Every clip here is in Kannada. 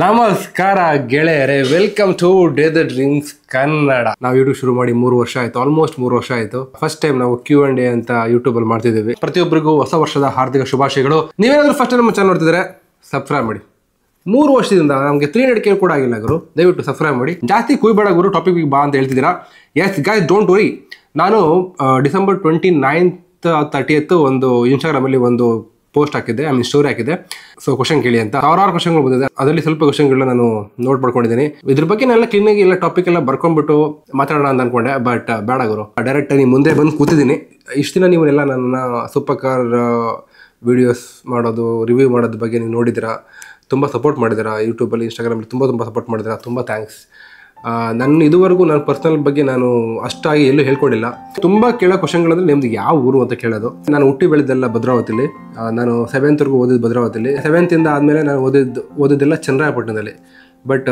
ನಮಸ್ಕಾರ ಗೆಳೆಯರೇ, welcome to day the dreams Kannada. ನಾವು ಯೂಟ್ಯೂಬ್ ಶುರು ಮಾಡಿ 3 ವರ್ಷ ಆಯ್ತು, ಆಲ್ಮೋಸ್ಟ್ 3 ವರ್ಷ ಆಯ್ತು. ಫಸ್ಟ್ ಟೈಮ್ ನಾವು Q&A ಅಂತ ಯೂಟ್ಯೂಬ್ ಅಲ್ಲಿ ಮಾಡ್ತಿದ್ದೀವಿ. ಪ್ರತಿಯೊಬ್ಬರಿಗೂ ಹೊಸ ವರ್ಷದ ಹಾರ್ದಿಕ ಶುಭಾಶಯಗಳು. ನೀವೇನಾದ್ರೂ ಫಸ್ಟ್ ನಮ್ಮ ಚಾನಲ್ ನೋಡ್ತಿದ್ರೆ ಸಬ್ಸ್ಕ್ರೈಬ್ ಮಾಡಿ. 3 ವರ್ಷದಿಂದ ನಮಗೆ 300K ಕೂಡ ಆಗಿಲ್ಲ ಗುರು, ದಯವಿಟ್ಟು ಸಬ್ಸ್ಕ್ರೈಬ್ ಮಾಡಿ. ಜಾಸ್ತಿ ಕುಯ್ಬೇಡ ಗುರು, ಟಾಪಿಕ್ ಬಾ ಅಂತ ಹೇಳ್ತಿದ್ದೀರಾ. Yes guys, don't worry. ನಾನು ಡಿಸೆಂಬರ್ 29th 30th ಒಂದು ಇನ್ಸ್ಟಾಗ್ರಾಮಲ್ಲಿ ಒಂದು ಪೋಸ್ಟ್ ಹಾಕಿದ್ದೆ, ಸ್ಟೋರಿ ಹಾಕಿದ್ದೆ. ಸೊ ಕ್ವಶನ್ ಕೇಳಿ ಅಂತ ಸಾವಿರಾರು ಕ್ವಶನ್ಗಳು ಬಂದಿದೆ. ಅದರಲ್ಲಿ ಸ್ವಲ್ಪ ಕ್ವಶನ್ಗಳನ್ನ ನಾನು ನೋಟ್ ಮಾಡ್ಕೊಂಡಿದ್ದೀನಿ. ಇದ್ರ ಬಗ್ಗೆ ಎಲ್ಲ ಕ್ಲೀನಾಗಿ ಎಲ್ಲ ಟಾಪಿಕ್ ಎಲ್ಲ ಬರ್ಕೊಂಡ್ಬಿಟ್ಟು ಮಾತಾಡೋಣ ಅಂತ ಅನ್ಕೊಂಡೆ, ಬಟ್ ಬೇಡ ಗುರು, ಡೈರೆಕ್ಟ್ ನೀವು ಮುಂದೆ ಬಂದು ಕೂತಿದ್ದೀನಿ. ಇಷ್ಟು ದಿನ ನೀವೆಲ್ಲ ನನ್ನ ಸೂಪರ್ ಕಾರ್ ವಿಡಿಯೋಸ್ ಮಾಡೋದು, ರಿವ್ಯೂ ಮಾಡೋದ್ರ ಬಗ್ಗೆ ನೀವು ನೋಡಿದ್ದೀರಾ, ತುಂಬ ಸಪೋರ್ಟ್ ಮಾಡಿದ್ದೀರಾ. ಯೂಟ್ಯೂಬಲ್ಲಿ, ಇನ್ಸ್ಟಾಗ್ರಾಮಲ್ಲಿ ತುಂಬ ಸಪೋರ್ಟ್ ಮಾಡಿದ್ದೀರಾ, ತುಂಬ ಥ್ಯಾಂಕ್ಸ್. ನನ್ನ ಇದುವರೆಗೂ ನನ್ನ ಪರ್ಸನಲ್ ಬಗ್ಗೆ ನಾನು ಅಷ್ಟಾಗಿ ಎಲ್ಲೂ ಹೇಳ್ಕೊಂಡಿಲ್ಲ. ತುಂಬ ಕೇಳೋ ಕ್ವಶನ್ಗಳಂದ್ರೆ ನಿಮ್ದು ಯಾವ ಊರು ಅಂತ ಕೇಳೋದು. ನಾನು ಹುಟ್ಟಿ ಬೆಳೆದೆಲ್ಲ ಭದ್ರಾವತಿಲಿ. ನಾನು 7th ಓದಿದ್ದು ಭದ್ರಾವತಿಲಿ. 7th ಆದಮೇಲೆ ನಾನು ಓದಿದ್ದೆಲ್ಲ ಚನ್ನರಾಯಪಟ್ಟಣದಲ್ಲಿ. ಬಟ್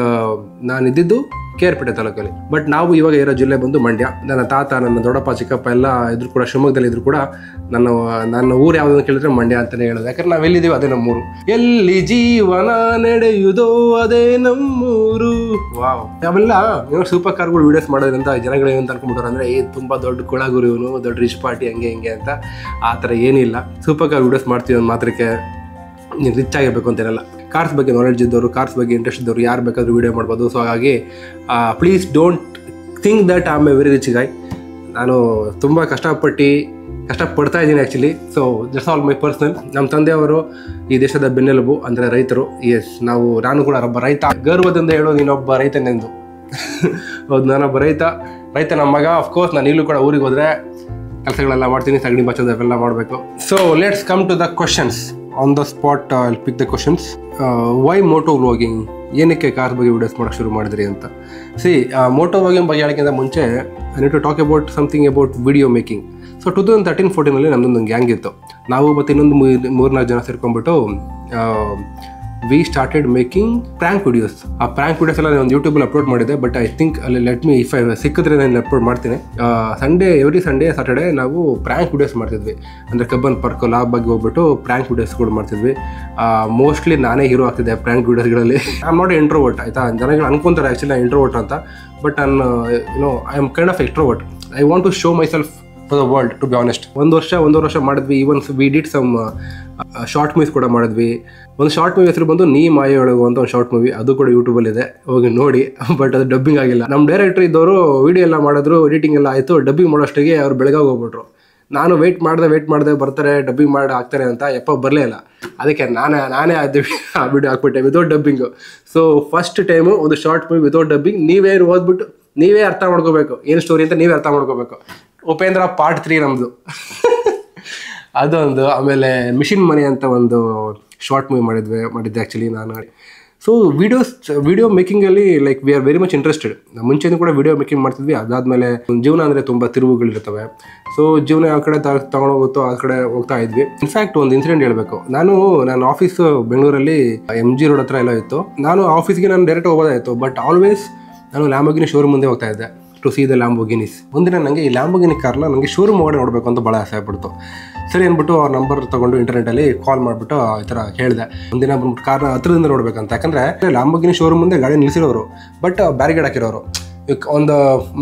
ನಾನು ಇದ್ದಿದ್ದು KR ತಾಲೂಕಲ್ಲಿ. ಬಟ್ ನಾವು ಇವಾಗ ಇರೋ ಜಿಲ್ಲೆ ಬಂದು ಮಂಡ್ಯ. ನನ್ನ ತಾತ, ನನ್ನ ದೊಡ್ಡಪ್ಪ, ಚಿಕ್ಕಪ್ಪ ಎಲ್ಲ ಇದ್ರು ಕೂಡ ಶಿವಮೊಗ್ಗದಲ್ಲಿ ಇದ್ರು ಕೂಡ ನನ್ನ ಊರು ಯಾವುದನ್ನು ಕೇಳಿದ್ರೆ ಮಂಡ್ಯ ಅಂತಲೇ ಹೇಳೋದು. ಯಾಕಂದ್ರೆ ನಾವು ಎಲ್ಲಿದ್ದೀವಿ ಅದೇ ನಮ್ಮೂರು. ಎಲ್ಲಿ ಜೀವನ ನಡೆಯುವುದೋ ಅದೇ ನಮ್ಮೂರು. ವಾವ್, ಅವೆಲ್ಲ ಏನೋ ಸೂಪರ್ ಕಾರ್ಗಳು ವೀಡಿಯೋಸ್ ಮಾಡೋದ್ರಿಂದ ಜನಗಳು ಏನಂತ ಅನ್ಕೊಂಡ್ಬಿಟ್ಟಾರೆ ಅಂದರೆ ತುಂಬ ದೊಡ್ಡ ಕೊಳಗುರು ಇವನು, ದೊಡ್ಡ ರಿಚ್ ಪಾರ್ಟಿ, ಹಂಗೆ ಹಿಂಗೆ ಅಂತ. ಆ ಥರ ಏನಿಲ್ಲ. ಸೂಪರ್ ಕಾರ್ ವೀಡಿಯೋಸ್ ಮಾಡ್ತೀವಿ ಒಂದು ಮಾತ್ರಕ್ಕೆ ನೀನು ರಿಚ್ ಆಗಿರ್ಬೇಕು ಅಂತೇನಲ್ಲ. ಕಾರ್ಸ್ ಬಗ್ಗೆ ನಾಲೆಡ್ಜ್ ಇದ್ದವರು, ಕಾರ್ಸ್ ಬಗ್ಗೆ ಇಂಟ್ರೆಸ್ಟ್ ಇದ್ದವರು ಯಾರು ಬೇಕಾದರೂ ವೀಡಿಯೋ ಮಾಡ್ಬೋದು. ಸೊ ಹಾಗಾಗಿ please don't think that I am a very rich guy. ನಾನು ತುಂಬ ಕಷ್ಟಪಡ್ತಾ ಇದ್ದೀನಿ actually. So that's all my personal. ನಮ್ಮ ತಂದೆಯವರು ಈ ದೇಶದ ಬೆನ್ನೆಲುಬು, ಅಂದರೆ ರೈತರು. ಎಸ್, ನಾನು ಕೂಡ ಒಬ್ಬ ರೈತ. ಗರ್ವದಿಂದ ಹೇಳೋದು ನೀನೊಬ್ಬ ರೈತನೆಂದು. ಹೌದು, ನಾನೊಬ್ಬ ರೈತ ನಮ್ಮ ಮಗ. ಅಫ್ಕೋರ್ಸ್ ನಾನು ಇಲ್ಲೂ ಕೂಡ ಊರಿಗೆ ಹೋದರೆ ಕೆಲಸಗಳೆಲ್ಲ ಮಾಡ್ತೀನಿ, ಸಗಣಿ ಬಚ್ಚೋದು ಅವೆಲ್ಲ ಮಾಡಬೇಕು. So let's come to the questions. On the spot I'll pick the questions. Why moto vlogging? ಏನಕ್ಕೆ ಕಾರ್ ಬಗ್ಗೆ ವೀಡಿಯೋಸ್ ಮಾಡೋಕ್ಕೆ ಶುರು ಮಾಡಿದ್ರಿ ಅಂತ. ಮೋಟೋ ವ್ಲಾಗಿಂಗ್ ಬಗ್ಗೆ ಹೇಳೋಕ್ಕಿಂತ ಮುಂಚೆ I need to talk about something about video making. So 2013-14 ನಮ್ಮದೊಂದು ಗ್ಯಾಂಗ್ ಇತ್ತು. ನಾವು ಮತ್ತು ಇನ್ನೊಂದು 3-4 ಜನ ಸೇರ್ಕೊಂಡ್ಬಿಟ್ಟು we started making prank videos. ಆ ಪ್ರ್ಯಾಂಕ್ ವಿಡಿಯೋಸ್ ಎಲ್ಲ ನಾನು ಯೂಟ್ಯೂಬಲ್ಲಿ ಅಪ್ಲೋಡ್ ಮಾಡಿದೆ. ಬಟ್ ಐ ಥಿಂಕ್ ಅಲ್ಲಿ ಇಫ್ ಐ ಸಿಕ್ಕಿದ್ರೆ ನಾನು ಅಪ್ಲೋಡ್ ಮಾಡ್ತೀನಿ. ಎವ್ರಿ ಸಂಡೇ ಸ್ಯಾಟರ್ಡೇ ನಾವು ಪ್ರ್ಯಾಂಕ್ ವಿಡಿಯೋಸ್ ಮಾಡ್ತಿದ್ವಿ. ಅಂದರೆ ಕಬ್ಬನ್ ಪಾರ್ಕ್ ಲಾಬ್ ಬಗ್ಗೆ ಹೋಗ್ಬಿಟ್ಟು ಪ್ರ್ಯಾಂಕ್ ವಿಡಿಯೋಸ್ಗಳು ಮಾಡ್ತಿದ್ವಿ. ಮೋಸ್ಟ್ಲಿ ನಾನೇ ಹೀರೋ ಆಗ್ತಿದ್ದೆ ಪ್ರ್ಯಾಂಕ್ ವಿಡಿಯೋಸ್ಗಳಲ್ಲಿ. ಐ ಆಮ್ ನಾಟ್ ಇಂಟ್ರೋವರ್ಟ್, ಆಯಿತಾ. ಜನಗಳು ಅನ್ಕೊಂತಾರೆ ಆ್ಯಕ್ಚುಲಿ ನಾನು ಇಂಟ್ರೋವರ್ಟ್ ಅಂತ. ಬಟ್ ನಾನು I am kind of extrovert. I want to show myself for the world, to be honest. ಒಂದೂವರೆ ವರ್ಷ ಮಾಡಿದ್ವಿ. Even we did some short movies ಕೂಡ ಮಾಡಿದ್ವಿ. ಒಂದು ಶಾರ್ಟ್ ಮೂವಿ ಹೆಸರು ಬಂದು ನೀ ಮಾಯೊಳಗು ಅಂತ ಒಂದು ಶಾರ್ಟ್ ಮೂವಿ, ಅದು ಕೂಡ ಯೂಟ್ಯೂಬಲ್ಲಿ ಇದೆ, ಹೋಗಿ ನೋಡಿ. ಬಟ್ ಅದು ಡಬ್ಬಿಂಗ್ ಆಗಿಲ್ಲ. ನಮ್ಮ ಡೈರೆಕ್ಟರ್ ಇದ್ದವರು ವಿಡಿಯೋ ಎಲ್ಲ ಮಾಡಿದ್ರು, ಎಡಿಟಿಂಗ್ ಎಲ್ಲ ಆಯಿತು. ಡಬ್ಬಿಂಗ್ ಮಾಡೋಷ್ಟಿಗೆ ಅವ್ರು ಬೆಳಗಾಗಿ ಹೋಗ್ಬಿಟ್ರು. ನಾನು ವೆಯ್ಟ್ ಮಾಡಿದೆ ಬರ್ತಾರೆ, ಡಬ್ಬಿಂಗ್ ಮಾಡಿ ಹಾಕ್ತಾರೆ ಅಂತ. ಬರಲೇ ಇಲ್ಲ. ಅದಕ್ಕೆ ನಾನೇ ಆ ವಿಡಿಯೋ ಹಾಕ್ಬಿಟ್ಟೆ without dubbing. So first time ಒಂದು ಶಾರ್ಟ್ ಮೂವಿ ವಿತೌಟ್ ಡಬ್ಬಿಂಗ್. ನೀವೇ ಓದ್ಬಿಟ್ಟು ನೀವೇ ಅರ್ಥ ಮಾಡ್ಕೋಬೇಕು ಏನು ಸ್ಟೋರಿ ಅಂತ, ನೀವೇ ಅರ್ಥ ಮಾಡ್ಕೋಬೇಕು. ಉಪೇಂದ್ರ ಪಾರ್ಟ್ 3 ನಮ್ಮದು. ಅದೊಂದು. ಆಮೇಲೆ ಮಿಷಿನ್ ಮನಿ ಅಂತ ಒಂದು ಶಾರ್ಟ್ ಮೂವಿ ಮಾಡಿದ್ದೆ ಆ್ಯಕ್ಚುಲಿ ನಾನು. ಸೊ ವಿಡಿಯೋ ಮೇಕಿಂಗಲ್ಲಿ like we are very much interested. ಮುಂಚೆನೂ ಕೂಡ ವಿಡಿಯೋ ಮೇಕಿಂಗ್ ಮಾಡ್ತಿದ್ವಿ. ಅದಾದಮೇಲೆ ಜೀವನ ಅಂದರೆ ತುಂಬ ತಿರುವುಗಳಿರ್ತವೆ. ಸೊ ಜೀವನ ಯಾವ ಕಡೆ ತಗೊಂಡೋಗುತ್ತೋ ಆ ಕಡೆ ಹೋಗ್ತಾ ಇದ್ವಿ. ಇನ್ಫ್ಯಾಕ್ಟ್ ಒಂದು ಇನ್ಸಿಡೆಂಟ್ ಹೇಳಬೇಕು. ನನ್ನ ಆಫೀಸು ಬೆಂಗಳೂರಲ್ಲಿ MG ರೋಡ್ ಹತ್ರ ಎಲ್ಲ ಇತ್ತು. ನಾನು ಆಫೀಸ್ಗೆ ನಾನು ಡೈರೆಕ್ಟ್ ಹೋಗೋದಾಯಿತು. ಬಟ್ ಆಲ್ವೇಸ್ ನಾನು ಲ್ಯಾಂಬೋರ್ಗಿನಿ ಶೋರೂಮ್ ಮುಂದೆ ಹೋಗ್ತಾ ಇದ್ದೆ ಟು ಸಿ ದ ಲ್ಯಾಂಬೋರ್ಗಿನೀಸ್. ಒಂದಿನ ನನಗೆ ಈ ಲ್ಯಾಂಬೋರ್ಗಿನಿ ಕಾರ್ನ ನನಗೆ ಶೋರೂಮ್ ಒಳಗಡೆ ನೋಡಬೇಕು ಅಂತ ಭಾಳ ಆಸೆ ಆಗ್ಬಿಡ್ತು. ಸರಿ ಅಂದ್ಬಿಟ್ಟು ಅವ್ರ ನಂಬರ್ ತೊಗೊಂಡು ಇಂಟರ್ನೆಟಲ್ಲಿ ಕಾಲ್ ಮಾಡಿಬಿಟ್ಟು ಈ ಥರ ಹೇಳಿದೆ. ಒಂದಿನ ಬಂದ್ಬಿಟ್ಟು ಕಾರ್ನ ಹತ್ರದಿಂದ ನೋಡ್ಬೇಕಂತ. ಯಾಕಂದರೆ ಲ್ಯಾಂಬೋರ್ಗಿನಿ ಶೋರೂಮ್ ಮುಂದೆ ಗಾಡಿ ನಿಲ್ಲಿಸಿರೋರು, ಬಟ್ ಬ್ಯಾರಿಗೇಡ್ ಹಾಕಿರೋರು. ಒಂದು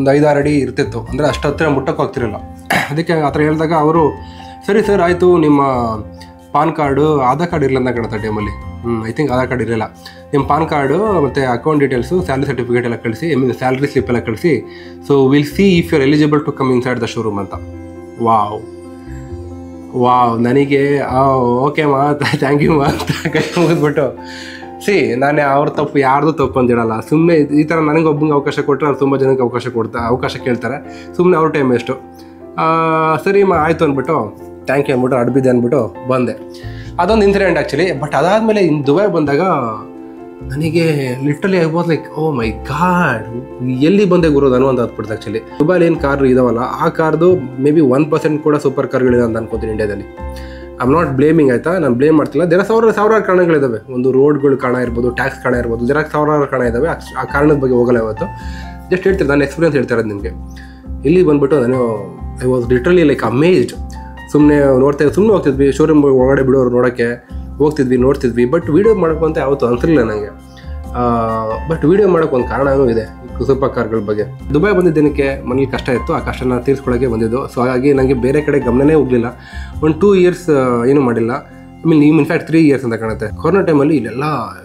5-6 ಅಡಿ ಇರ್ತಿತ್ತು. ಅಂದರೆ ಅಷ್ಟು ಹತ್ತಿರ ಮುಟ್ಟಕ್ಕೆ ಹೋಗ್ತಿರಲಿಲ್ಲ. ಅದಕ್ಕೆ ಆ ಥರ ಹೇಳಿದಾಗ ಅವರು ಸರಿ ಸರ್ ಆಯಿತು, ನಿಮ್ಮ ಪಾನ್ ಕಾರ್ಡು, ಆಧಾರ್ ಕಾರ್ಡ್ ಇರಲಿಲ್ಲ ಅಂತ ಕಾಣುತ್ತೆ ಟೈಮಲ್ಲಿ. ಐ ಥಿಂಕ್ ಆಧಾರ್ ಕಾರ್ಡ್ ಇರಲಿಲ್ಲ. ನಿಮ್ಮ ಪಾನ್ ಕಾರ್ಡು ಮತ್ತು ಅಕೌಂಟ್ ಡೀಟೇಲ್ಸು, ಸ್ಯಾಲ್ರಿ ಸರ್ಟಿಫಿಕೇಟ್ ಎಲ್ಲ ಕಳಿಸಿ, ಸ್ಯಾಲ್ರಿ ಸ್ಲಿಪ್ ಎಲ್ಲ ಕಳಿಸಿ. So will see if you are eligible to come inside the showroom ಅಂತ. ವಾವ್ ನನಗೆ ಓಕೆ ಮಾ, ಥ್ಯಾಂಕ್ ಯು ಮಾ ಅಂತ ಕೈ ಮುಗಿದ್ಬಿಟ್ಟು. ನಾನೇ ಅವ್ರ ತಪ್ಪು ಯಾರ್ದು ತಪ್ಪು ಅಂತ ಹೇಳಲ್ಲ. ಸುಮ್ಮನೆ ಈ ಥರ ನನಗೆ ಒಬ್ಬಂಗೆ ಅವಕಾಶ ಕೊಟ್ಟರೆ ಅವ್ರು ತುಂಬ ಜನಕ್ಕೆ ಅವಕಾಶ ಕೇಳ್ತಾರೆ. ಸುಮ್ಮನೆ ಅವ್ರ ಟೈಮ್ ಎಷ್ಟು. ಸರಿ ಮಾ ಆಯಿತು ಅಂದ್ಬಿಟ್ಟು ಥ್ಯಾಂಕ್ ಯು ಅಂದ್ಬಿಟ್ಟು ಅಡ್ಬಿದ್ದೆ ಅಂದ್ಬಿಟ್ಟು ಬಂದೆ. ಅದೊಂದು ಇನ್ಸಿಡೆಂಟ್ ಆ್ಯಕ್ಚುಲಿ. ಬಟ್ ಅದಾದಮೇಲೆ ಇನ್ನು ದುಬೈ ಬಂದಾಗ ನನಗೆ literally I was like oh my god, ಎಲ್ಲಿ ಬಂದೆ ಗುರು ನಾನು ಅಂತ ಹತ್ಬಿಡ್ತು ಆ್ಯಕ್ಚುಲಿ. ದುಬೈಲಿ ಏನು ಕಾರ್ ಇದಾವಲ್ಲ, ಆ ಕಾರ್ದು ಮೇ ಬಿ 1% ಕೂಡ ಸೂಪರ್ ಕಾರ್ಗಳಿದೆ ಅಂತ ಅನ್ಕೋತೀನಿ ಇಂಡಿಯಾದಲ್ಲಿ. ಐ ಆಮ್ ನಾಟ್ ಬ್ಲೇಮಿಂಗ್, ಆಯಿತಾ, ನಾನು ಬ್ಲೇಮ್ ಮಾಡ್ತಿಲ್ಲ. ಸಾವಿರಾರು ಕಾರಣಗಳಿದ್ದಾವೆ. ಒಂದು ರೋಡ್ಗಳು ಕಾರಣ ಇರ್ಬೋದು, ಟ್ಯಾಕ್ಸ್ ಕಾರಣ ಇರ್ಬೋದು, ಸಾವಿರಾರು ಕಾರಣ ಇದ್ದಾವೆ. ಆ ಕಾರಣದ ಬಗ್ಗೆ ಹೋಗಲ್ಲ ಇವತ್ತು. ಜಸ್ಟ್ ಹೇಳ್ತೀನಿ, ನಾನು ಎಕ್ಸ್ಪೀರಿಯನ್ಸ್ ಹೇಳ್ತಾ ಇರೋದು ನಿಮಗೆ. ಇಲ್ಲಿ ಬಂದುಬಿಟ್ಟು ನಾನು ಐ ವಾಸ್ ಲಿಟ್ರಲಿ ಲೈಕ್ ಅಮೇಜ್ಡ್. ಸುಮ್ಮನೆ ಹೋಗ್ತಿದ್ವಿ ಶೋರೂಮ್ ಒಳಗಡೆ ಬಿಡೋರು ನೋಡೋಕ್ಕೆ. ಹೋಗ್ತಿದ್ವಿ ನೋಡ್ತಿದ್ವಿ. ಬಟ್ ವೀಡಿಯೋ ಮಾಡೋಕ್ಕೂ ಅಂತ ಯಾವತ್ತೂ ಅನಿಸಿರಲಿಲ್ಲ ನನಗೆ. ಬಟ್ ವೀಡಿಯೋ ಮಾಡೋಕ್ಕೆ ಒಂದು ಕಾರಣವೂ ಇದೆ, ಸೂಪರ್ ಕಾರ್ಗಳ ಬಗ್ಗೆ. ದುಬೈ ಬಂದಿದ್ದೇನಕ್ಕೆ ಮನೇಲಿ ಕಷ್ಟ ಇತ್ತು, ಆ ಕಷ್ಟನ ತೀರಿಸ್ಕೊಳ್ಳೋಕ್ಕೆ ಬಂದಿದ್ದು. ಸೊ ಹಾಗಾಗಿ ನನಗೆ ಬೇರೆ ಕಡೆ ಗಮನನೇ ಹೋಗಲಿಲ್ಲ. ಒಂದು 2 ಇಯರ್ಸ್ ಏನೂ ಮಾಡಿಲ್ಲ. ಇನ್ಫ್ಯಾಕ್ಟ್ 3 ಇಯರ್ಸ್ ಅಂತ ಕಾಣುತ್ತೆ. ಕೊರೋನಾ ಟೈಮಲ್ಲಿ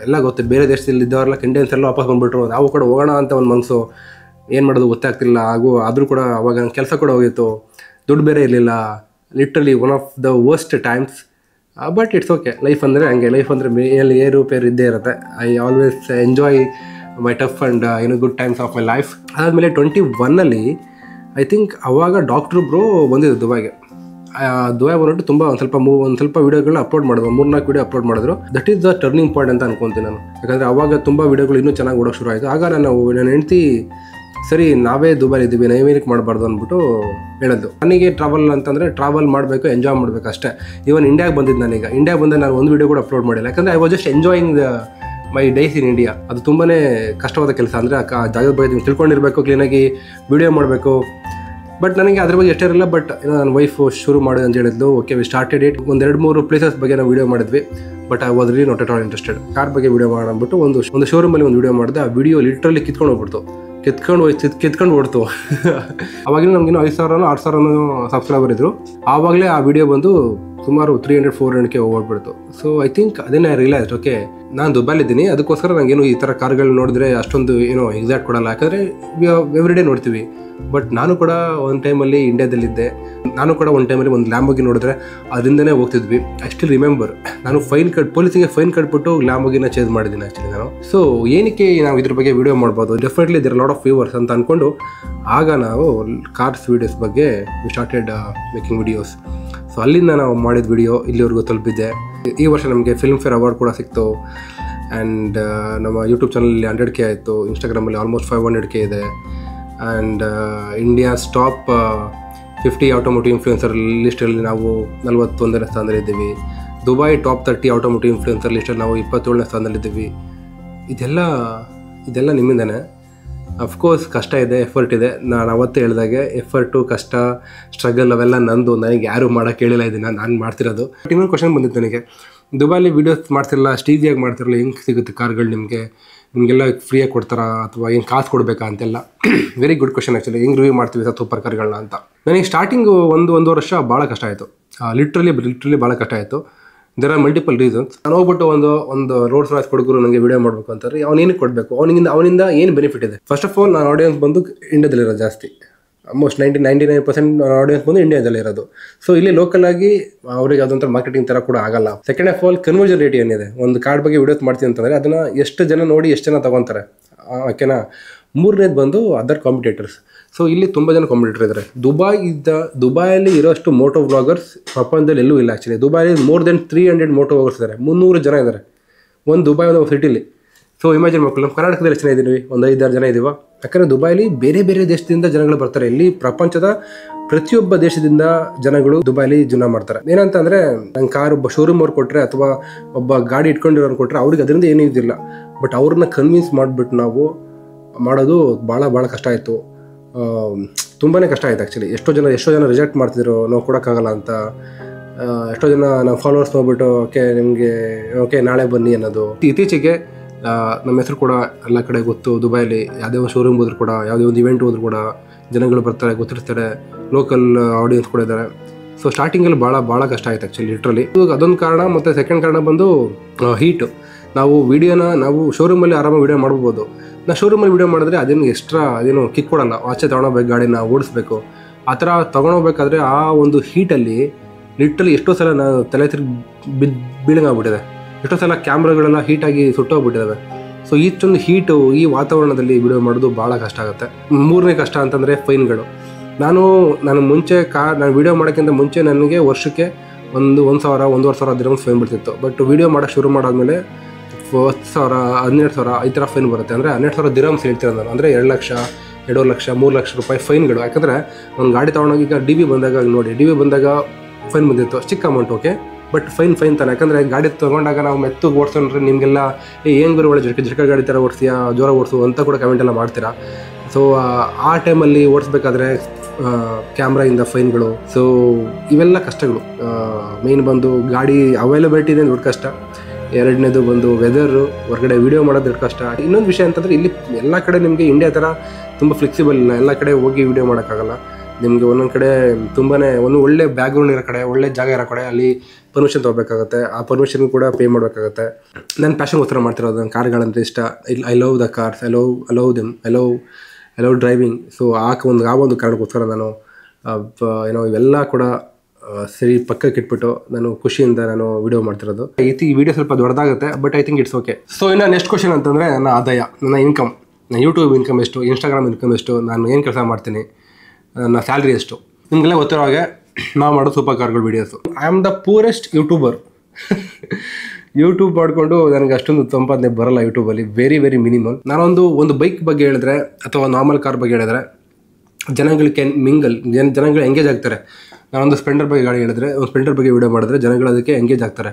ಎಲ್ಲ ಗೊತ್ತು, ಬೇರೆ ದೇಶದಲ್ಲಿ ಇದ್ದವರೆಲ್ಲ ಇಂಡಿಯನ್ಸ್ ಎಲ್ಲ ವಾಪಸ್ ಬಂದುಬಿಟ್ರು. ನಾವು ಕೂಡ ಹೋಗೋಣ ಅಂತ ಒಂದು ಮನಸ್ಸು, ಏನು ಮಾಡೋದು ಗೊತ್ತಾಗ್ತಿಲ್ಲ. ಆದರೂ ಕೂಡ ಅವಾಗ ನನ್ನ ಕೆಲಸ ಕೂಡ ಹೋಗಿತ್ತು, ದುಡ್ಡು ಬೇರೆ ಇರಲಿಲ್ಲ. Literally one of the worst times. But it's okay, life ಅಂದರೆ ಹಂಗೆ. ಲೈಫ್ ಅಂದರೆ ಮೇಲೆ ಏರುಪೇರು ಇದ್ದೇ ಇರುತ್ತೆ. I always enjoy my tough and good times of my life. ಅದಾದಮೇಲೆ 21 ಐ ಥಿಂಕ್ ಅವಾಗ ಡಾಕ್ಟ್ರು ಬ್ರೋ ಬಂದಿದ್ದು ದುಬೈಗೆ. ದುಬೈ ಬಂದ್ಬಿಟ್ಟು ತುಂಬ ಒಂದು ಸ್ವಲ್ಪ ವೀಡಿಯೋಗಳನ್ನ ಅಪ್ಲೋಡ್ ಮಾಡಿದ್ರು, 3-4 ವೀಡಿಯೋ ಅಪ್ಲೋಡ್ ಮಾಡಿದ್ರು. That is the turning point ಅಂತ ಅನ್ಕೊತೀನಿ ನಾನು. ಯಾಕಂದರೆ ಅವಾಗ ತುಂಬ ವೀಡಿಯೋಗಳು ಇನ್ನೂ ಚೆನ್ನಾಗಿ ಓಡೋಕೆ ಶುರು ಆಯಿತು. ಆಗ ನನ್ನ ಹೆಂಡತಿ ಸರಿ ನಾವೇ ದುಬೈ ಇದ್ದೀವಿ, ನಾವೇನಕ್ಕೆ ಮಾಡಬಾರ್ದು ಅಂದ್ಬಿಟ್ಟು ಹೇಳೋದು. ನನಗೆ ಟ್ರಾವೆಲ್ ಮಾಡಬೇಕು, ಎಂಜಾಯ್ ಮಾಡಬೇಕು ಅಷ್ಟೇ. ಈವನ್ ಇಂಡಿಯಾಗೆ ಬಂದಿದ್ದು ನಾನೀಗ. ಇಂಡಿಯಾಗೆ ಬಂದರೆ ನಾನು ಒಂದು ವೀಡಿಯೋ ಕೂಡ ಅಪ್ಲೋಡ್ ಮಾಡಿಲ್ಲ. ಯಾಕಂದರೆ I was just enjoying my days in India. ಅದು ತುಂಬಾ ಕಷ್ಟವಾದ ಕೆಲಸ. ಅಂದರೆ ಆ ಜಾಗದ ಬಗ್ಗೆ ತಿಳ್ಕೊಂಡಿರಬೇಕು, ಕ್ಲೀನಾಗಿ ವೀಡಿಯೋ ಮಾಡಬೇಕು. ಬಟ್ ನನಗೆ ಅದ್ರ ಬಗ್ಗೆ ಎಷ್ಟೇ ಇರಲ್ಲ. ಬಟ್ ನನ್ನ ವೈಫು ಶುರು ಮಾಡೋದು ಅಂತ ಹೇಳಿದ್ಲು. Okay, we started it. 1-2-3 places ಬಗ್ಗೆ ನಾವು ವೀಡಿಯೋ ಮಾಡಿದ್ವಿ. But I was really not at all interested. Car ಬಗ್ಗೆ ವೀಡಿಯೋ ಮಾಡೋಣ ಒಂದು ಶೋರೂಮಲ್ಲಿ ಒಂದು ವೀಡಿಯೋ ಮಾಡಿದೆ. ಆ ವೀಡಿಯೋ ಲಿಟ್ರಲಿ ಕಿತ್ಕೊಂಡು ಓಡ್ತು. ಅವಾಗಿನ ನಮಗಿನ್ನೂ 5,000-6,000 ಸಬ್ಸ್ಕ್ರೈಬರ್ ಇದ್ರು. ಆವಾಗಲೇ ಆ ವಿಡಿಯೋ ಬಂದು ಸುಮಾರು 300-400ಕ್ಕೆ ಹೋಗ್ಬಿಡ್ತು. ಸೊ ಐ ಥಿಂಕ್ ಅದನ್ನೇ ರಿಯಲೈಸ್, ಓಕೆ ನಾನು ದುಬೈಲಿದ್ದೀನಿ, ಅದಕ್ಕೋಸ್ಕರ ನನಗೇನು ಈ ಥರ ಕಾರ್ಗಳು ನೋಡಿದ್ರೆ ಅಷ್ಟೊಂದು ಏನೋ ಎಕ್ಸಾಕ್ಟ್ ಕೊಡಲ್ಲ. ಯಾಕಂದರೆ ಎವ್ರಿ ಡೇ ನೋಡ್ತೀವಿ. ಬಟ್ ನಾನು ಕೂಡ ಒಂದು ಟೈಮಲ್ಲಿ ಇಂಡಿಯಾದಲ್ಲಿದ್ದೆ. ನಾನು ಕೂಡ ಒಂದು ಟೈಮಲ್ಲಿ ಒಂದು ಲ್ಯಾಂಬೋಗಿ ನೋಡಿದ್ರೆ ಅದರಿಂದನೇ ಹೋಗ್ತಿದ್ವಿ. ಐ ಸ್ಟಿಲ್ ರಿಮೆಂಬರ್, ನಾನು ಪೊಲೀಸಿಗೆ ಫೈನ್ ಕಟ್ಬಿಟ್ಟು ಲ್ಯಾಂಬೋಗಿನ ಚೇಂಜ್ ಮಾಡಿದ್ದೀನಿ ಆ್ಯಕ್ಚುಲಿ ನಾನು. ಸೊ ಏನಕ್ಕೆ ನಾವು ಇದ್ರ ಬಗ್ಗೆ ವೀಡಿಯೋ ಮಾಡ್ಬೋದು, definitely there lot of viewers ಅಂತ ಅಂದ್ಕೊಂಡು ಆಗ ನಾವು ಕಾರ್ಸ್ ವೀಡಿಯೋಸ್ ಬಗ್ಗೆ we started making videos. So ಅಲ್ಲಿಂದ ನಾವು ಮಾಡಿದ ವಿಡಿಯೋ ಇಲ್ಲಿವರೆಗೂ ತಲುಪಿದ್ದೆ. ಈ ವರ್ಷ ನಮಗೆ ಫಿಲ್ಮ್ ಫೇರ್ ಅವಾರ್ಡ್ ಕೂಡ ಸಿಕ್ತು. ಆ್ಯಂಡ್ ನಮ್ಮ ಯೂಟ್ಯೂಬ್ ಚಾನಲಲ್ಲಿ 100K ಆಯಿತು. ಇನ್ಸ್ಟಾಗ್ರಾಮಲ್ಲಿ ಆಲ್ಮೋಸ್ಟ್ 500K ಇದೆ. And India's top 50 automotive influencer ಲಿಸ್ಟಲ್ಲಿ ನಾವು 41ನೇ ಸ್ಥಾನದಲ್ಲಿದ್ದೀವಿ. ದುಬೈ ಟಾಪ್ 30 ಆಟೋಮೋಟಿವ್ ಇನ್ಫ್ಲೂಯೆನ್ಸರ್ ಲಿಸ್ಟಲ್ಲಿ ನಾವು 27ನೇ ಸ್ಥಾನದಲ್ಲಿದ್ದೀವಿ. ಇದೆಲ್ಲ ನಿಮ್ಮಿಂದನೇ. ಅಫ್ಕೋರ್ಸ್ ಕಷ್ಟ ಇದೆ, ಎಫರ್ಟ್ ಇದೆ. ನಾನು ಅವತ್ತೇ ಹೇಳಿದಾಗೆ ಎಫರ್ಟು, ಕಷ್ಟ, ಸ್ಟ್ರಗಲ್ ಅವೆಲ್ಲ ನನಗೆ ಯಾರು ಮಾಡೋಕ್ಕೆ ಹೇಳಿಲ್ಲ. ಇದನ್ನು ನಾನು ಮಾಡ್ತಿರೋದು. ಬಟ್ ಇನ್ನೊಂದು ಕ್ವಶನ್ ಬಂದಿತ್ತು ನನಗೆ, ದುಬೈಲಿ ವೀಡಿಯೋಸ್ ಮಾಡ್ತಿರಲ್ಲ, ಅಷ್ಟು ಈಸಿಯಾಗಿ ಮಾಡ್ತಿರಲ್ಲ, ಹೆಂಗೆ ಸಿಗುತ್ತೆ ಕಾರ್ಗಳು ನಿಮಗೆಲ್ಲ ಫ್ರೀಯಾಗಿ ಕೊಡ್ತಾರಾ ಅಥವಾ ಏನು ಕಾಸು ಕೊಡಬೇಕಾ ಅಂತೆಲ್ಲ. Very good question actually. ಹೆಂಗೆ ರಿವ್ಯೂ ಮಾಡ್ತೀವಿ ಸೂಪರ್ ಕಾರ್ಗಳನ್ನ ಅಂತ. ನನಗೆ ಸ್ಟಾರ್ಟಿಂಗು ಒಂದೂವರೆ ವರ್ಷ ಭಾಳ ಕಷ್ಟ ಆಯಿತು. ಲಿಟ್ರಲಿ ಭಾಳ ಕಷ್ಟ ಆಯಿತು. There are multiple reasons. ನಾನು ಹೋಗ್ಬಿಟ್ಟು ಒಂದು ರೋಡ್ಸ್ ರಾಯ್ಸ್ ಕೊಡುಗರು ನನಗೆ ವೀಡಿಯೋ ಮಾಡಬೇಕು ಅಂತಾರೆ. ಅವನೇನಕ್ಕೆ ಕೊಡಬೇಕು, ಅವನಿಂದ ಏನು ಬೆನಿಫಿಟ್ ಇದೆ? ಫಸ್ಟ್ ಆಫ್ ಆಲ್ ನಾನು ಆಡಿಯನ್ಸ್ ಬಂದು ಇಂಡಿಯಾದಲ್ಲಿರೋದು ಜಾಸ್ತಿ. ಆಲ್ಮೋಸ್ಟ್ 99% ಆಡಿಯನ್ಸ್ ಬಂದು ಇಂಡಿಯಾದಲ್ಲಿ ಇರೋದು. ಸೊ ಇಲ್ಲಿ ಲೋಕಲಾಗಿ ಅವ್ರಿಗೆ ಅದೊಂಥರ ಮಾರ್ಕೆಟಿಂಗ್ ಥರ ಕೂಡ ಆಗಲ್ಲ. Second half all conversion rate ಏನಿದೆ, ಒಂದು ಕಾರ್ಡ್ ಬಗ್ಗೆ ವಿಡಿಯೋಸ್ ಮಾಡ್ತೀನಿ ಅಂತಂದರೆ ಅದನ್ನು ಎಷ್ಟು ಜನ ನೋಡಿ ಎಷ್ಟು ಜನ ತೊಗೊತಾರೆ, ಓಕೆನಾ. ಮೂರನೇದು ಬಂದು ಅದರ್ ಕಾಂಪಿಟೇಟರ್ಸ್. ಸೊ ಇಲ್ಲಿ ತುಂಬ ಜನ ಕಾಂಪಿಟೇಟರ್ ಇದ್ದಾರೆ. ದುಬೈಯಲ್ಲಿ ಇರೋಷ್ಟು ಮೋಟೋ ವ್ಲಾಗರ್ಸ್ ಪ್ರಪಂಚದಲ್ಲಿ ಎಲ್ಲೂ ಇಲ್ಲ ಆ್ಯಕ್ಚುಲಿ. ದುಬೈಲಿ ಮೋರ್ ದೆನ್ 300 ಮೋಟೋ ವ್ಲಾಗರ್ಸ್ ಇದ್ದಾರೆ. 300 ಜನ ಇದ್ದಾರೆ ದುಬೈ ಒಂದು ಸಿಟಿಲಿ. ಸೊ ಇಮ್ಯಾಜಿನ್ ಮಕ್ಕಳು, ನಮ್ಮ ಕರ್ನಾಟಕದಲ್ಲಿ ಎಷ್ಟು ಜನ ಇದ್ದೀವಿ? ಒಂದು 5-6 ಜನ ಇದ್ದೀವ. ಯಾಕಂದರೆ ದುಬೈಲಿ ಬೇರೆ ಬೇರೆ ದೇಶದಿಂದ ಜನಗಳು ಬರ್ತಾರೆ. ಇಲ್ಲಿ ಪ್ರಪಂಚದ ಪ್ರತಿಯೊಬ್ಬ ದೇಶದಿಂದ ಜನಗಳು ದುಬೈಲಿ ಜೀವನ ಮಾಡ್ತಾರೆ. ಏನಂತಂದರೆ, ನಂಗೆ ಕಾರು ಶೋರೂಮ್ ಅವ್ರು ಕೊಟ್ಟರೆ ಅಥವಾ ಒಬ್ಬ ಗಾಡಿ ಇಟ್ಕೊಂಡಿರೋರು ಕೊಟ್ಟರೆ ಅವ್ರಿಗೆ ಅದರಿಂದ ಏನೂ ಇದಿಲ್ಲ. ಬಟ್ ಅವ್ರನ್ನ ಕನ್ವಿನ್ಸ್ ಮಾಡಿಬಿಟ್ಟು ನಾವು ಮಾಡೋದು ಭಾಳ ಕಷ್ಟ ಆಯಿತು. ತುಂಬಾ ಕಷ್ಟ ಆಯಿತು ಆ್ಯಕ್ಚುಲಿ. ಎಷ್ಟೋ ಜನ ರಿಜೆಕ್ಟ್ ಮಾಡ್ತಿದ್ರು, ನಾವು ಕೊಡೋಕ್ಕಾಗಲ್ಲ ಅಂತ. ಎಷ್ಟೋ ಜನ ನಾವು ಫಾಲೋವರ್ಸ್ ನೋಡ್ಬಿಟ್ಟು ಓಕೆ ನಾಳೆ ಬನ್ನಿ ಅನ್ನೋದು. ಇತ್ತೀಚೆಗೆ ನಮ್ಮ ಹೆಸರು ಕೂಡ ಎಲ್ಲ ಕಡೆ ಗೊತ್ತು. ದುಬೈಲಿ ಯಾವುದೇ ಒಂದು ಶೋರೂಮ್ ಹೋದ್ರು ಕೂಡ, ಯಾವುದೇ ಒಂದು ಇವೆಂಟ್ ಹೋದ್ರು ಕೂಡ ಜನಗಳು ಬರ್ತಾರೆ, ಗೊತ್ತಿರ್ತಾರೆ. ಲೋಕಲ್ ಆಡಿಯನ್ಸ್ ಕೂಡ ಇದ್ದಾರೆ. ಸೊ ಸ್ಟಾರ್ಟಿಂಗಲ್ಲಿ ಭಾಳ ಕಷ್ಟ ಆಯಿತು ಆ್ಯಕ್ಚುಲಿ ಲಿಟ್ರಲಿ. ಅದೊಂದು ಕಾರಣ. ಮತ್ತು ಸೆಕೆಂಡ್ ಕಾರಣ ಬಂದು ಹೀಟು. ನಾವು ಶೋರೂಮಲ್ಲಿ ಆರಾಮಾಗಿ ವೀಡಿಯೋ ಮಾಡ್ಬೋದು. ನಾವು ಶೋರೂಮಲ್ಲಿ ವೀಡಿಯೋ ಮಾಡಿದ್ರೆ ಅದೇನು ಕಿಕ್ ಕೊಡಲ್ಲ. ಆಚೆ ತೊಗೊಳೋಬೇಕು, ಗಾಡಿನ ಓಡಿಸ್ಬೇಕು. ಆ ಥರ ತೊಗೊಳೋಬೇಕಾದ್ರೆ ಆ ಒಂದು ಹೀಟಲ್ಲಿ ಲಿಟ್ರಲಿ ಎಷ್ಟೋ ಸಲ ನಾವು ತಲೆ ತಿರುಗಿ ಬೀಳಂಗಾಗ್ಬಿಟ್ಟಿದೆ. ಎಷ್ಟೋ ಸಲ ಕ್ಯಾಮ್ರಾಗಳೆಲ್ಲ ಹೀಟಾಗಿ ಸುಟ್ಟೋಗ್ಬಿಟ್ಟಿದ್ದಾವೆ. ಸೊ ಇಷ್ಟೊಂದು ಹೀಟು ಈ ವಾತಾವರಣದಲ್ಲಿ ವಿಡಿಯೋ ಮಾಡೋದು ಭಾಳ ಕಷ್ಟ ಆಗುತ್ತೆ. ಮೂರನೇ ಕಷ್ಟ ಅಂತಂದರೆ ಫೈನ್ಗಳು. ನಾನು ವೀಡಿಯೋ ಮಾಡೋಕ್ಕಿಂತ ಮುಂಚೆ ನನಗೆ ವರ್ಷಕ್ಕೆ 1,000-1,500 ದಿರಮ್ಸ್ ಫೈನ್ ಬಿಡ್ತಿತ್ತು. ಬಟ್ ವೀಡಿಯೋ ಮಾಡೋಕ್ಕೆ ಶುರು ಮಾಡಾದ್ಮೇಲೆ 10,000, 12,000 ಈ ಥರ ಫೈನ್ ಬರುತ್ತೆ. ಅಂದರೆ 12,000 ದಿರಮ್ಸ್ ಹೇಳ್ತೀನಿ ನಾನು. ಅಂದರೆ 2 ಲಕ್ಷ, 2 ಲಕ್ಷ, 3 ಲಕ್ಷ ರೂಪಾಯಿ ಫೈನ್ಗಳು. ಯಾಕಂದರೆ ಒಂದು ಗಾಡಿ ತೊಗೊಂಡೋಗಿ ಈಗ ಡಿ ಬಿ ಬಂದಾಗ ಫೈನ್ ಬಂದಿತ್ತು, ಚಿಕ್ಕ ಅಮೌಂಟ್, ಓಕೆ. ಬಟ್ ಫೈನ್ ತಾನೆ. ಯಾಕಂದರೆ ಗಾಡಿ ತೊಗೊಂಡಾಗ ನಾವು ಮೆತ್ತಗೆ ಓಡಿಸೋಣ್ರೆ ನಿಮಗೆಲ್ಲ ಏನು ಬೇರೆ ಒಳ್ಳೆ ಜಡ್ಕ ಗಾಡಿ ಥರ ಓಡಿಸ್ತೀಯಾ, ಜೋರ ಓಡಿಸು ಅಂತ ಕೂಡ ಕಮೆಂಟ್ ಎಲ್ಲ ಮಾಡ್ತೀರಾ. ಸೊ ಆ ಟೈಮಲ್ಲಿ ಓಡಿಸ್ಬೇಕಾದ್ರೆ ಕ್ಯಾಮ್ರಾಯಿಂದ ಫೈನ್ಗಳು. ಸೊ ಇವೆಲ್ಲ ಕಷ್ಟಗಳು. ಮೇನ್ ಬಂದು ಗಾಡಿ ಅವೈಲಬಿಲಿಟಿ ಇದೆ ದೊಡ್ಡ ಕಷ್ಟ. ಎರಡನೇದು ಬಂದು ವೆದರು, ಹೊರಗಡೆ ವೀಡಿಯೋ ಮಾಡೋದು ದೊಡ್ಡ ಕಷ್ಟ. ಇನ್ನೊಂದು ವಿಷಯ ಅಂತಂದರೆ ಇಲ್ಲಿ ಎಲ್ಲ ಕಡೆ ನಿಮಗೆ ಇಂಡಿಯಾ ಥರ ತುಂಬ ಫ್ಲೆಕ್ಸಿಬಲ್ ಇಲ್ಲ. ಎಲ್ಲ ಕಡೆ ಹೋಗಿ ವೀಡಿಯೋ ಮಾಡೋಕ್ಕಾಗಲ್ಲ. ನಿಮಗೆ ಒಂದೊಂದು ಕಡೆ ತುಂಬಾ ಒಂದು ಒಳ್ಳೆ ಬ್ಯಾಕ್ಗ್ರೌಂಡ್ ಇರೋ ಕಡೆ, ಒಳ್ಳೆ ಜಾಗ ಇರೋ ಕಡೆ ಅಲ್ಲಿ ಪರ್ಮಿಷನ್ ತೊಗೋಬೇಕಾಗುತ್ತೆ. ಆ ಪರ್ಮಿಷನ್ಗೂ ಕೂಡ ಪೇ ಮಾಡಬೇಕಾಗುತ್ತೆ. ನನ್ನ ಪ್ಯಾಷನ್ಗೋಸ್ಕರ ಮಾಡ್ತಿರೋದು. ನನ್ನ ಕಾರ್ಗಳಂದ್ರೆ ಇಷ್ಟ. I love the cars, I love driving. So ಆ ಒಂದು ಕಾರಣಕ್ಕೋಸ್ಕರ ನಾನು ಇವೆಲ್ಲ ಕೂಡ ಸರಿ ಪಕ್ಕಕ್ಕೆ ಇಟ್ಬಿಟ್ಟು ನಾನು ಖುಷಿಯಿಂದ ನಾನು ವಿಡಿಯೋ ಮಾಡ್ತಿರೋದು. ಈ ವಿಡಿಯೋ ಸ್ವಲ್ಪ ದೊಡ್ಡದಾಗುತ್ತೆ, but I think it's okay. So ಇನ್ನು ನೆಕ್ಸ್ಟ್ ಕ್ವಶನ್ ಅಂತಂದರೆ ನನ್ನ ಆದಾಯ, ನನ್ನ ಇನ್ಕಮ್, ನನ್ನ ಯೂಟ್ಯೂಬ್ ಇನ್ಕಮ್ ಎಷ್ಟು, ಇನ್ಸ್ಟಾಗ್ರಾಮ್ ಇನ್ಕಮ್ ಎಷ್ಟು, ನಾನು ಏನು ಕೆಲಸ ಮಾಡ್ತೀನಿ, ನನ್ನ ಸ್ಯಾಲ್ರಿ ಎಷ್ಟು. ನಿಮಗೆಲ್ಲ ಗೊತ್ತಿರೋ ಹಾಗೆ ನಾವು ಮಾಡೋದು ಸೂಪರ್ ಕಾರ್ಗಳು videos. I am the poorest YouTuber. YouTube ಮಾಡಿಕೊಂಡು ನನಗೆ ಅಷ್ಟೊಂದು ಸಂಪಾದನೆ ಬರಲ್ಲ ಯೂಟ್ಯೂಬಲ್ಲಿ. Very very minimal. ನಾನೊಂದು ಬೈಕ್ ಬಗ್ಗೆ ಹೇಳಿದ್ರೆ ಅಥವಾ ನಾರ್ಮಲ್ ಕಾರ್ ಬಗ್ಗೆ ಹೇಳಿದ್ರೆ ಜನಗಳು ಜನಗಳು ಎಂಗೇಜ್ ಆಗ್ತಾರೆ. ನಾನೊಂದು ಸ್ಪ್ಲೆಂಡರ್ ಬಗ್ಗೆ ಗಾಡಿ ಹೇಳಿದ್ರೆ, ಒಂದು ಸ್ಪ್ಲೆಂಡರ್ ಬಗ್ಗೆ ವಿಡಿಯೋ ಮಾಡಿದ್ರೆ ಜನಗಳು ಅದಕ್ಕೆ ಎಂಗೇಜ್ ಆಗ್ತಾರೆ.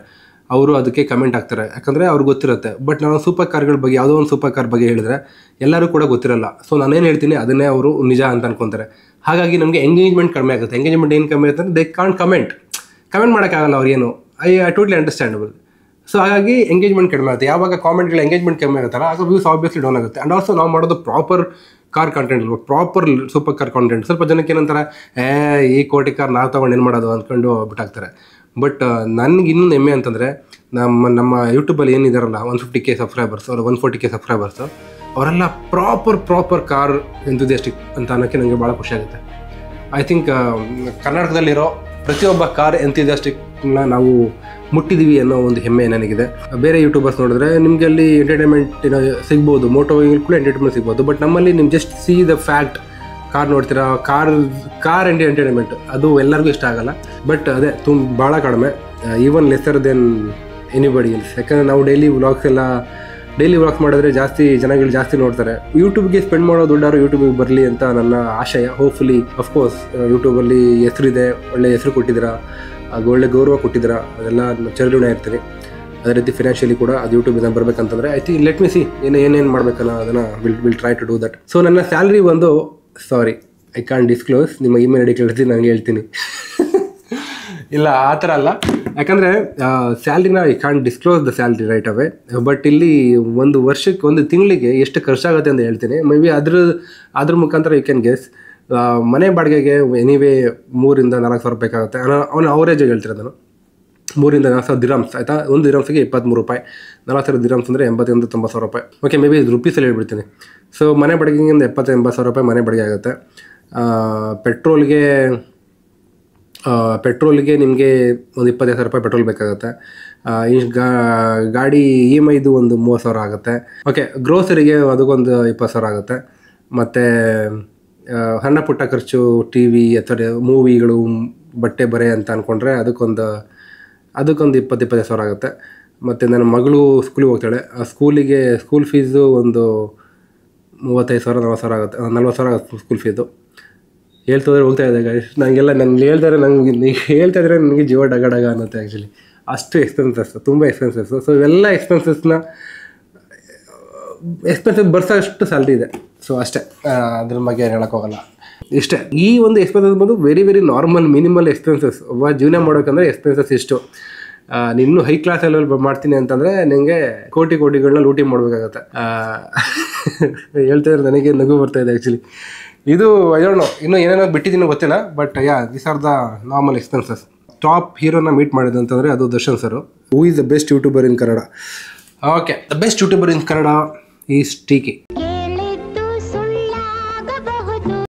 ಅವರು ಅದಕ್ಕೆ ಕಮೆಂಟ್ ಆಗ್ತಾರೆ, ಯಾಕಂದರೆ ಅವ್ರಿಗೆ ಗೊತ್ತಿರುತ್ತೆ. ಬಟ್ ನಾನು ಸೂಪರ್ ಕಾರ್ಗಳ ಬಗ್ಗೆ, ಯಾವುದೋ ಒಂದು ಸೂಪರ್ ಕಾರ್ ಬಗ್ಗೆ ಹೇಳಿದ್ರೆ ಎಲ್ಲರೂ ಕೂಡ ಗೊತ್ತಿರಲ್ಲ. ಸೊ ನಾನೇನು ಹೇಳ್ತೀನಿ ಅದನ್ನೇ ಅವರು ನಿಜ ಅಂತ ಅನ್ಕೊತಾರೆ. ಹಾಗಾಗಿ ನಮಗೆ ಎಂಗೇಜ್ಮೆಂಟ್ ಕಡಿಮೆ ಆಗುತ್ತೆ. ಎಂಗೇಜ್ಮೆಂಟ್ ಏನು ಕಮ್ಮಿ ಆಗುತ್ತೆ ಅಂದರೆ ದೇ ಕಾಂಟ್ ಕಮೆಂಟ್ ಮಾಡೋಕ್ಕಾಗಲ್ಲ ಅವ್ರೇನು. I totally understandable. ಸೊ ಹಾಗಾಗಿ ಎಂಗೇಜ್ಮೆಂಟ್ ಕಡಿಮೆ ಆಗುತ್ತೆ. ಯಾವಾಗ ಕಾಮೆಂಟ್ಗಳ ಎಂಗೇಜ್ಮೆಂಟ್ ಕಮ್ಮಿ ಆಗುತ್ತಲ್ಲ ಆಗ ವ್ಯೂಸ್ ಆಬ್ವಿಯಸ್ಲಿ ಡೌನ್ ಆಗುತ್ತೆ. ಆ್ಯಂಡ್ ಆಲ್ಸೋ ನಾವು ಮಾಡೋದು proper car content, proper super car content. ಸ್ವಲ್ಪ ಜನಕ್ಕೆ ಏನಂತಾರೆ, ಈ ಕೋಟಿ ಕಾರ್ ನಾವು ತೊಗೊಂಡು ಏನು ಮಾಡೋದು ಅಂದ್ಕೊಂಡು ಬಿಟ್ಟಾಗ್ತಾರೆ. ಬಟ್ ನನಗೆ ಇನ್ನೊಂದು ಹೆಮ್ಮೆ ಅಂತಂದರೆ ನಮ್ಮ ಯೂಟ್ಯೂಬಲ್ಲಿ ಏನಿದಾರಲ್ಲ 150K ಸಬ್ಸ್ಕ್ರೈಬರ್ಸ್, ಅವ್ರು 140K ಸಬ್ಸ್ಕ್ರೈಬರ್ಸು, ಅವರೆಲ್ಲ ಪ್ರಾಪರ್ ಕಾರ್ ಎಂಥೂಸಿಯಾಸ್ಟಿಕ್ ಅಂತ ಅನ್ನೋಕ್ಕೆ ನನಗೆ ಭಾಳ ಖುಷಿಯಾಗುತ್ತೆ. ಐ ಥಿಂಕ್ ಕರ್ನಾಟಕದಲ್ಲಿರೋ ಪ್ರತಿಯೊಬ್ಬ ಕಾರ್ ಎಂಥೂಸಿಯಾಸ್ಟಿಕ್ನ ನಾವು ಮುಟ್ಟಿದ್ದೀವಿ ಅನ್ನೋ ಒಂದು ಹೆಮ್ಮೆ ನನಗಿದೆ. ಬೇರೆ ಯೂಟ್ಯೂಬರ್ಸ್ ನೋಡಿದ್ರೆ ನಿಮಗೆ ಅಲ್ಲಿ ಎಂಟರ್ಟೈನ್ಮೆಂಟ್ ಸಿಗ್ಬೋದು, ಮೋಟೋ ಕೂಡ ಎಂಟರ್ಟೈನ್ಮೆಂಟ್ ಸಿಗ್ಬೋದು. ಬಟ್ ನಮ್ಮಲ್ಲಿ ನೀವು just C the fact, car ನೋಡ್ತೀರಾ, ಕಾರ್ ಎಂಟರ್ಟೈನ್ಮೆಂಟ್ ಅದು ಎಲ್ಲರಿಗೂ ಇಷ್ಟ ಆಗಲ್ಲ. ಬಟ್ ಅದೇ ಭಾಳ ಕಡಿಮೆ, even lesser then anybody else. ಯಾಕಂದರೆ ನಾವು ಡೈಲಿ ವ್ಲಾಗ್ಸ್ ಮಾಡಿದ್ರೆ ಜನಗಳು ಜಾಸ್ತಿ ನೋಡ್ತಾರೆ. ಯೂಟ್ಯೂಬ್ಗೆ ಸ್ಪೆಂಡ್ ಮಾಡೋ ದುಡ್ಡಾರು ಯೂಟ್ಯೂಬಿಗೆ ಬರಲಿ ಅಂತ ನನ್ನ ಆಶಯ. ಹೋಪ್ಫುಲಿ ಅಫ್ಕೋರ್ಸ್ ಯೂಟ್ಯೂಬಲ್ಲಿ ಹೆಸರಿದೆ, ಒಳ್ಳೆ ಹೆಸರು ಕೊಟ್ಟಿದ್ದೀರಾ, ಒಳ್ಳೆ ಗೌರವ ಕೊಟ್ಟಿದ್ದೀರಾ, ಅದೆಲ್ಲ ಚಿರಋಣಿ ಇರ್ತೀನಿ. ಅದೇ ರೀತಿ ಫಿನಾನ್ಷಿಯಲಿ ಕೂಡ ಅದು ಯೂಟ್ಯೂಬಿಂದ ಬರಬೇಕಂತಂದರೆ I think let me see ಏನೇನು ಮಾಡಬೇಕಲ್ಲ ಅದನ್ನು will try to do that. So ನನ್ನ ಸ್ಯಾಲ್ರಿ ಒಂದು ಐ ಕಾಂಟ್ ಡಿಸ್ಕ್ಲೋಸ್. ನಿಮ್ಮ ಇಮೇಲ್ ಐ ಡಿ ಕಳಿಸಿ ನಾನು ಹೇಳ್ತೀನಿ. ಇಲ್ಲ ಆ ಥರ ಅಲ್ಲ, ಯಾಕಂದರೆ ಸ್ಯಾಲ್ರಿನ I can't disclose the salary right away. But ಇಲ್ಲಿ ಒಂದು ವರ್ಷಕ್ಕೆ, ಒಂದು ತಿಂಗಳಿಗೆ ಎಷ್ಟು ಖರ್ಚಾಗುತ್ತೆ ಅಂತ ಹೇಳ್ತೀನಿ. ಮೇ ಬಿ ಅದ್ರ ಮುಖಾಂತರ ಯು ಕ್ಯಾನ್ ಗೆಸ್. ಮನೆ ಬಾಡಿಗೆಗೆ ಎನಿವೇ 3,000 to 4,000 ಬೇಕಾಗುತ್ತೆ. ಅವನು ಅವರೇಜಾಗಿ ಹೇಳ್ತಿರೋದು ನಾನು. 3,000 to 4,000 ದಿರಮ್ಸ್ ಆಯಿತಾ. ಒಂದು ದಿರಮ್ಸಿಗೆ 23 ರೂಪಾಯಿ. 4,000 ದಿರಮ್ಸ್ ಅಂದರೆ 80,000 to 90,000 ರೂಪಾಯಿ. ಓಕೆ, ಮೇ ಬಿ ರೂಪೀಸಲ್ಲಿ ಹೇಳ್ಬಿಡ್ತೀನಿ. ಸೊ ಮನೆ ಬಾಡಿಗೆಯಿಂದ 70,000 to 80,000 ರೂಪಾಯಿ ಮನೆ ಬಾಡಿಗೆ ಆಗುತ್ತೆ. ಪೆಟ್ರೋಲ್ಗೆ ನಿಮಗೆ ಒಂದು 25,000 ರೂಪಾಯಿ ಪೆಟ್ರೋಲ್ ಬೇಕಾಗುತ್ತೆ. ಗಾಡಿ EMIದು ಒಂದು 30,000 ಆಗುತ್ತೆ. ಓಕೆ, ಗ್ರೋಸರಿಗೆ ಅದಕ್ಕೊಂದು 20,000 ಆಗುತ್ತೆ. ಮತ್ತು ಸಣ್ಣ ಪುಟ್ಟ ಖರ್ಚು, TV ಅಥವಾ ಮೂವಿಗಳು, ಬಟ್ಟೆ ಬರೆ ಅಂತ ಅಂದ್ಕೊಂಡ್ರೆ ಅದಕ್ಕೊಂದು 20,000 ಆಗುತ್ತೆ. ಮತ್ತು ನನ್ನ ಮಗಳು ಸ್ಕೂಲಿಗೆ ಹೋಗ್ತಾಳೆ. ಆ ಸ್ಕೂಲ್ ಫೀಸು ಒಂದು 35,000 40,000 ಆಗುತ್ತೆ. 40,000 ಆಗುತ್ತೆ ಸ್ಕೂಲ್ ಫೀಸು. ಹೋಗ್ತಾ ಇದೆ ಗಾಡಿ. ನನಗೆ ಹೇಳ್ತಾ ಇದ್ರೆ ನನಗೆ ಜೀವ ಡಗ ಅನ್ನತ್ತೆ. ಆ್ಯಕ್ಚುಲಿ ಅಷ್ಟು ಎಕ್ಸ್ಪೆನ್ಸಸ್, ತುಂಬ ಎಕ್ಸ್ಪೆನ್ಸಸ್ಸು. ಸೊ ಇವೆಲ್ಲ ಎಕ್ಸ್ಪೆನ್ಸಸ್ ಬರ್ಸೋ ಅಷ್ಟು ಸ್ಯಾಲ್ರಿ ಇದೆ. ಸೊ ಅಷ್ಟೇ, ಅದ್ರ ಬಗ್ಗೆ ಹೇಳೋಕ್ಕೋಗಲ್ಲ. ಇಷ್ಟೇ. ಈ ಒಂದು ಎಕ್ಸ್ಪೆನ್ಸಸ್ ಬಂದು very very normal minimal expenses. ಒಬ್ಬ ಜೀವನ ಮಾಡೋಕ್ಕಂದ್ರೆ ಎಕ್ಸ್ಪೆನ್ಸಸ್ ಇಷ್ಟು. ನೀನು ಹೈ ಕ್ಲಾಸ್ ಲೆವೆಲ್ ಮಾಡ್ತೀನಿ ಅಂತಂದರೆ ನಿನಗೆ ಕೋಟಿಗಳನ್ನ ಲೂಟಿ ಮಾಡಬೇಕಾಗತ್ತೆ. ಹೇಳ್ತಾಯಿದ್ರೆ ನನಗೆ ನಗು ಬರ್ತಾಯಿದೆ ಆ್ಯಕ್ಚುಲಿ. ಇದು ಇನ್ನೂ ಏನೇನೋ ಬಿಟ್ಟಿದ್ದೀನಿ ಗೊತ್ತಿಲ್ಲ. But these are the normal expenses. Top hero meet ಮಾಡಿದೆ ಅಂತಂದರೆ ಅದು Darshan sir. Who is the best YouTuber in Kannada? Okay, the best YouTuber in Kannada is TK.